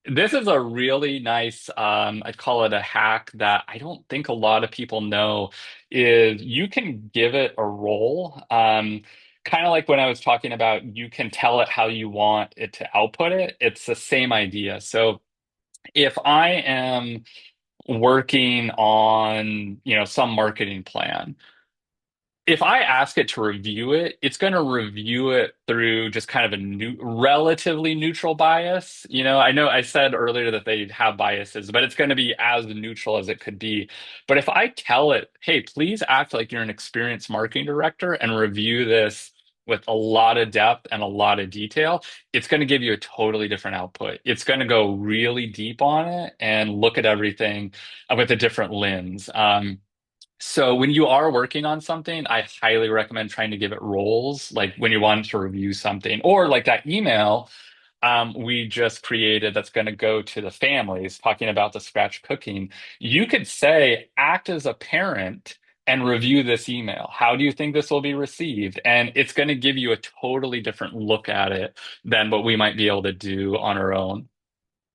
This is a really nice, I'd call it a hack that I don't think a lot of people know is you can give it a role. Kind of like when I was talking about you can tell it how you want it to output it. It's the same idea. So if I am working on, some marketing plan, if I ask it to review it, it's going to review it through just kind of a relatively neutral bias. I know I said earlier that they have biases, but it's going to be as neutral as it could be. But if I tell it, hey, please act like you're an experienced marketing director and review this with a lot of depth and a lot of detail, it's going to give you a totally different output. It's going to go really deep on it and look at everything with a different lens. So when you are working on something, I highly recommend trying to give it roles, like when you want to review something, or like that email we just created that's going to go to the families talking about the scratch cooking. You could say, act as a parent and review this email. How do you think this will be received? And it's going to give you a totally different look at it than what we might be able to do on our own.